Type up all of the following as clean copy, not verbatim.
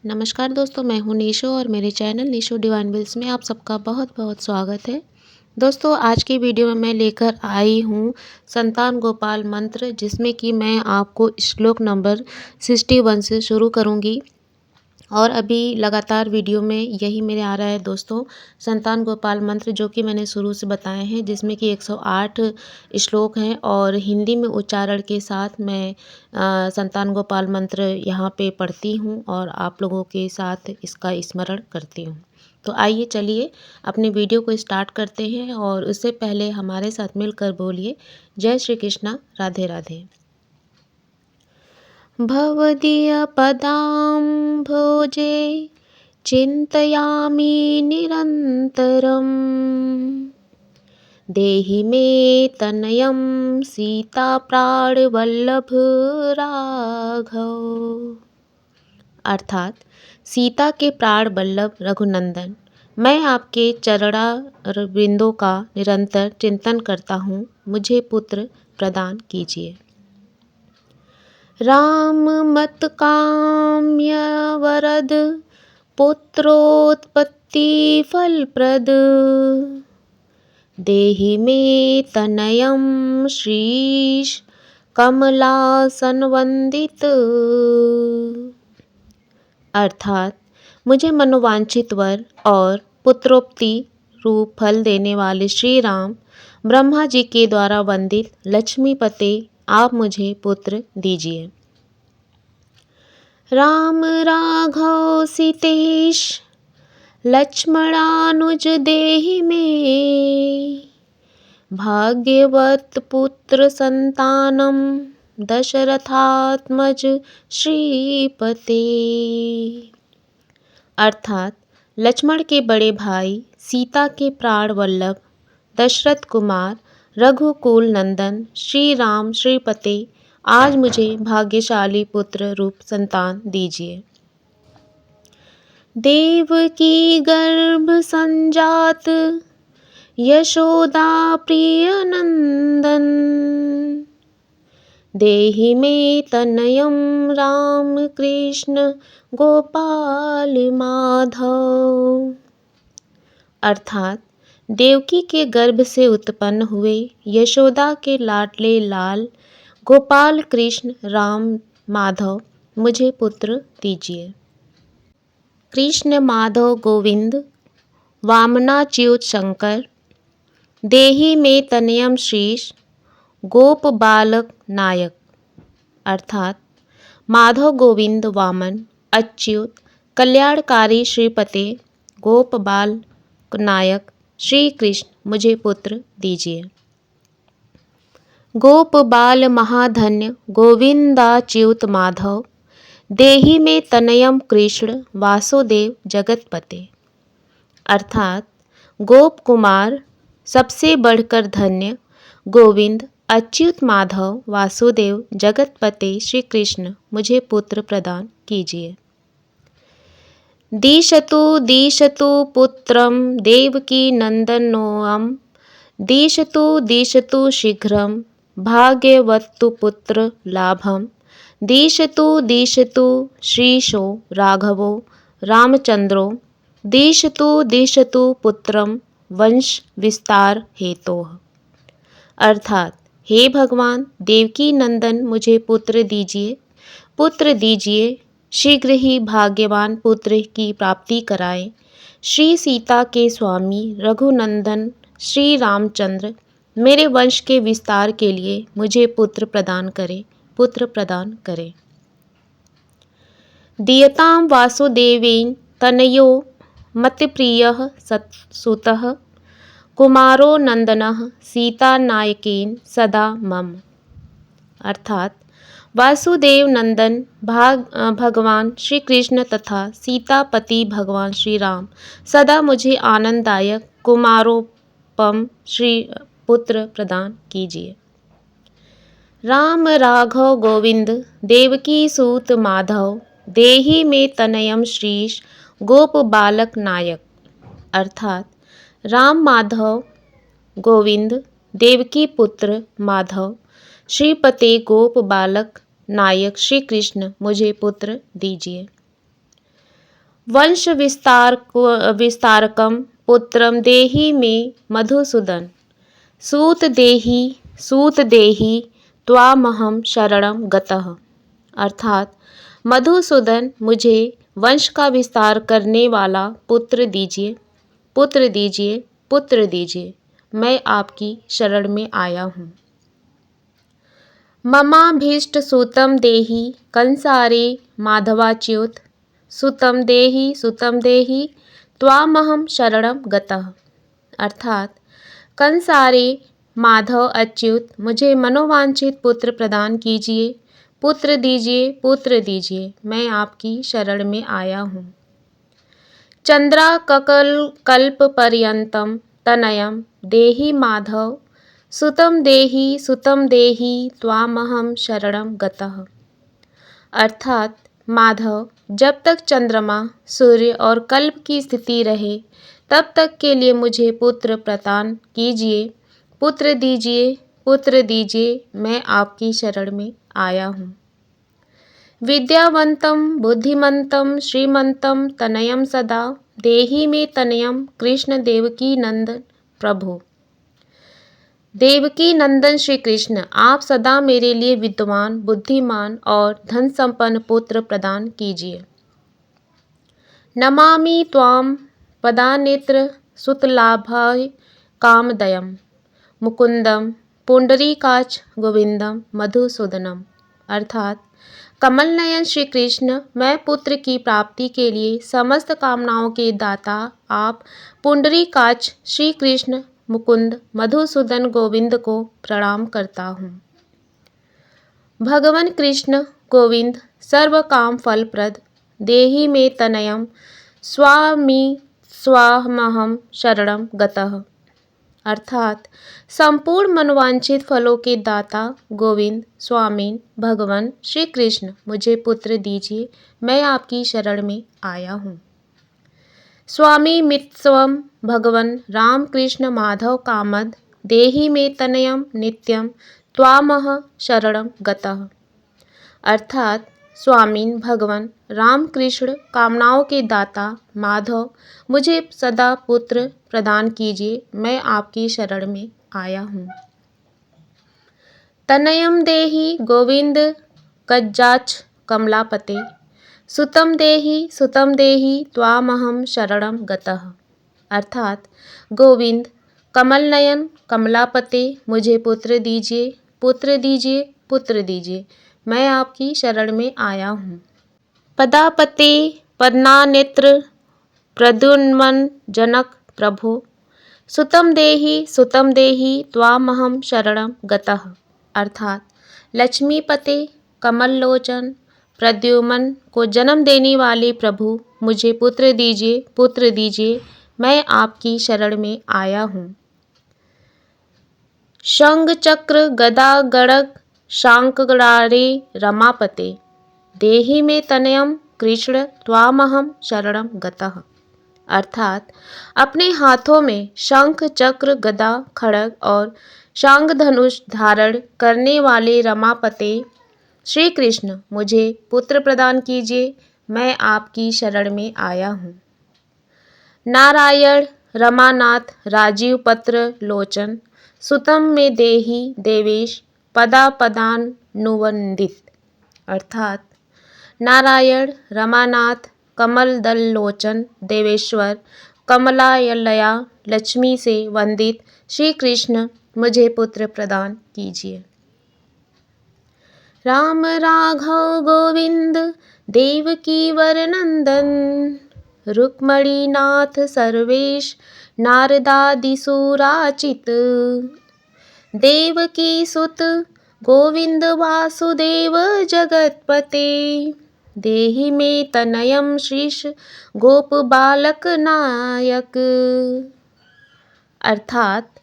नमस्कार दोस्तों, मैं हूँ निशो और मेरे चैनल निशो डिवाइन विल्स में आप सबका बहुत बहुत स्वागत है। दोस्तों, आज की वीडियो में मैं लेकर आई हूँ संतान गोपाल मंत्र, जिसमें कि मैं आपको श्लोक नंबर 61 से शुरू करूँगी। और अभी लगातार वीडियो में यही मेरे आ रहा है दोस्तों, संतान गोपाल मंत्र, जो कि मैंने शुरू से बताए हैं, जिसमें कि 108 श्लोक हैं और हिंदी में उच्चारण के साथ मैं संतान गोपाल मंत्र यहाँ पे पढ़ती हूँ और आप लोगों के साथ इसका स्मरण करती हूँ। तो आइए चलिए अपने वीडियो को स्टार्ट करते हैं, और उससे पहले हमारे साथ मिलकर बोलिए जय श्री कृष्णा, राधे राधे। भवदीयपदाम्भोजे चिन्तयामि निरन्तरम् देहि मे तनयं सीताप्राणवल्लभ राघव। अर्थात सीता के प्राण वल्लभ रघुनंदन, मैं आपके चरणारविंदों का निरंतर चिंतन करता हूँ, मुझे पुत्र प्रदान कीजिए। राम मत काम्य वरद पुत्रोत्पत्ति फलप्रद देहि मे तनयं श्रीश कमलासन वंदित। अर्थात मुझे मनोवांछित वर और पुत्रोक्ति रूप फल देने वाले श्री राम ब्रह्मा जी के द्वारा वंदित लक्ष्मीपते, आप मुझे पुत्र दीजिए। राम राघव सीतेश लक्ष्मणानुज देहि में भाग्यवत पुत्र संतानम दशरथात्मज श्रीपते। अर्थात लक्ष्मण के बड़े भाई, सीता के प्राण वल्लभ, दशरथ कुमार, रघुकुल नंदन श्री राम श्रीपते, आज मुझे भाग्यशाली पुत्र रूप संतान दीजिए। देवकी गर्भ संजात यशोदा प्रिय नंदन देहि मे तनयं राम कृष्ण गोपाल माधव। अर्थात देवकी के गर्भ से उत्पन्न हुए यशोदा के लाडले लाल गोपाल कृष्ण राम माधव, मुझे पुत्र दीजिए। कृष्ण माधव गोविंद वामनाच्युत शंकर देहि मे तनयम शीश गोप बालक नायक। अर्थात माधव गोविंद वामन अच्युत कल्याणकारी श्रीपते गोप बाल नायक श्री कृष्ण, मुझे पुत्र दीजिए। गोप बाल महाधन्य गोविंदाच्युत माधव देहि में तनयम कृष्ण वासुदेव जगतपते। अर्थात गोप कुमार सबसे बढ़कर धन्य गोविंद अच्युत माधव वासुदेव जगतपते श्री कृष्ण, मुझे पुत्र प्रदान कीजिए। दिशतु दिशतु पुत्रम देवकी नंदनोऽहं दिशतु दिशतु शीघ्रं भाग्यवत्तु पुत्र लाभम दिशतु दिशतु श्रीशो राघवो रामचंद्रो दिशतु दिशतु पुत्रम वंश विस्तार हेतोः। अर्थात हे भगवान देवकी नंदन, मुझे पुत्र दीजिए, शीघ्र ही भाग्यवान पुत्र की प्राप्ति कराएं। श्री सीता के स्वामी रघुनंदन श्री रामचंद्र, मेरे वंश के विस्तार के लिए मुझे पुत्र प्रदान करें। दीयतां वासुदेवेन तनयो मत्प्रियः सुतः कुमारो नंदनः सीतानायकेन सदा मम। अर्थात वासुदेव नंदन भगवान श्री कृष्ण तथा सीतापति भगवान श्री राम सदा मुझे आनंददायक कुमारोपम श्री पुत्र प्रदान कीजिए। राम राघव गोविंद देवकी सूत माधव देहि में तनयम श्रीश गोप बालक नायक। अर्थात राम माधव गोविंद देवकी पुत्र माधव श्रीपते गोप बालक नायक श्री कृष्ण, मुझे पुत्र दीजिए। वंश विस्तारकं पुत्रं देहि मे मधुसूदन। सूत देहि त्वामहं शरणं गतः। अर्थात मधुसूदन, मुझे वंश का विस्तार करने वाला पुत्र दीजिए, पुत्र दीजिए, पुत्र दीजिए, मैं आपकी शरण में आया हूँ। ममाभीष्ट सुतं देहि कंसारे माधवाच्युत। सुतं देहि त्वामहं शरणं गतः। अर्थात कंसारे माधव अच्युत, मुझे मनोवांछित पुत्र प्रदान कीजिए, पुत्र दीजिए, पुत्र दीजिए, मैं आपकी शरण में आया हूँ। चंद्राकल्प पर्यंतं तनयं देहि माधव। सुतं देहि त्वामहं शरणं गतः। अर्थात माधव, जब तक चंद्रमा, सूर्य और कल्प की स्थिति रहे तब तक के लिए मुझे पुत्र प्रदान कीजिए, पुत्र दीजिए, पुत्र दीजिए, मैं आपकी शरण में आया हूँ। विद्यावंतं बुद्धिमंतं श्रीमंतं तनयं सदा देहि मे तनयं कृष्ण देवकी नंदन प्रभु। देवकी नंदन श्री कृष्ण, आप सदा मेरे लिए विद्वान, बुद्धिमान और धन संपन्न पुत्र प्रदान कीजिए। नमामि त्वां पदानेत्र सुतलाभाय कामदयं मुकुंदम पुंडरीकाक्ष गोविंदम मधुसूदनम। अर्थात कमल नयन श्री कृष्ण, मैं पुत्र की प्राप्ति के लिए समस्त कामनाओं के दाता आप पुंडरीकाक्ष श्री कृष्ण मुकुंद मधुसूदन गोविंद को प्रणाम करता हूँ। भगवान कृष्ण गोविंद सर्व काम फलप्रद देहि मे तनयं स्वामहं शरणं गतः। अर्थात संपूर्ण मनोवांछित फलों के दाता गोविंद स्वामी भगवान श्री कृष्ण, मुझे पुत्र दीजिए, मैं आपकी शरण में आया हूँ। स्वामी मित्स्वम भगवन राम कृष्ण माधव कामद देहि मे तनयं नित्यं त्वामह शरणं गतः। अर्थात स्वामी भगवान राम कृष्ण कामनाओं के दाता माधव, मुझे सदा पुत्र प्रदान कीजिए, मैं आपकी शरण में आया हूँ। तनयं देहि गोविंद कज्जाच कमलापते। सुतं देहि त्वामहं शरणं गतः। अर्थात गोविंद कमल नयन कमलापते, मुझे पुत्र दीजिए, पुत्र दीजिए, पुत्र दीजिए, मैं आपकी शरण में आया हूँ। पदापते पद्मानेत्र प्रद्युम्न जनक प्रभो। सुतं देहि त्वामहं शरणं गतः। अर्थात लक्ष्मीपते कमल लोचन प्रद्युम्न को जन्म देने वाले प्रभु, मुझे पुत्र दीजिए, पुत्र दीजिए, मैं आपकी शरण में आया हूँ। शंख चक्र गदा गणक शांकरारे रमापते देहि मे तनयं कृष्ण त्वामहं शरणं गतः। अर्थात अपने हाथों में शंख चक्र गदा खड़ग और शांग धनुष धारण करने वाले रमापते श्री कृष्ण, मुझे पुत्र प्रदान कीजिए, मैं आपकी शरण में आया हूँ। नारायण रमानाथ राजीव पत्र लोचन सुतं मे देहि देवेश पदानुवंदित। अर्थात नारायण रमानाथ कमल दल लोचन देवेश्वर कमलालया लक्ष्मी से वंदित श्री कृष्ण, मुझे पुत्र प्रदान कीजिए। राम राघव गोविंद देवकी वरनंदन रुक्मणीनाथ सर्वेश नारदादिसुराचित। देवकी सुत गोविंद वासुदेव जगतपते देहि मे तनयं श्रीश गोप बालक नायक। अर्थात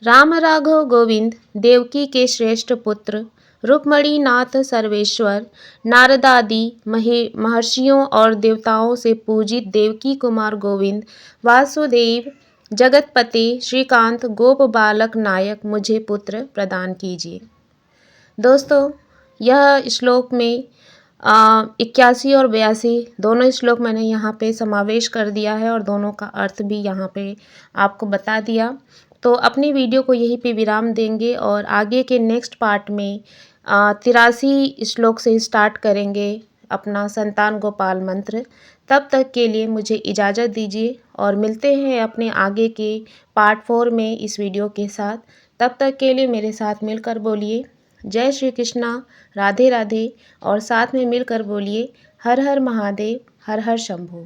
राम राघव गोविंद देवकी के श्रेष्ठ पुत्र रुक्मणीनाथ सर्वेश्वर नारदादि महर्षियों और देवताओं से पूजित देवकी कुमार गोविंद वासुदेव जगतपति श्रीकांत गोप बालक नायक, मुझे पुत्र प्रदान कीजिए। दोस्तों, यह श्लोक में 81 और 82 दोनों श्लोक मैंने यहाँ पे समावेश कर दिया है और दोनों का अर्थ भी यहाँ पे आपको बता दिया। तो अपनी वीडियो को यहीं पे विराम देंगे और आगे के नेक्स्ट पार्ट में 83 श्लोक से स्टार्ट करेंगे अपना संतान गोपाल मंत्र। तब तक के लिए मुझे इजाज़त दीजिए और मिलते हैं अपने आगे के पार्ट 4 में इस वीडियो के साथ। तब तक के लिए मेरे साथ मिलकर बोलिए जय श्री कृष्णा, राधे राधे और साथ में मिलकर बोलिए हर हर महादेव, हर हर शंभू।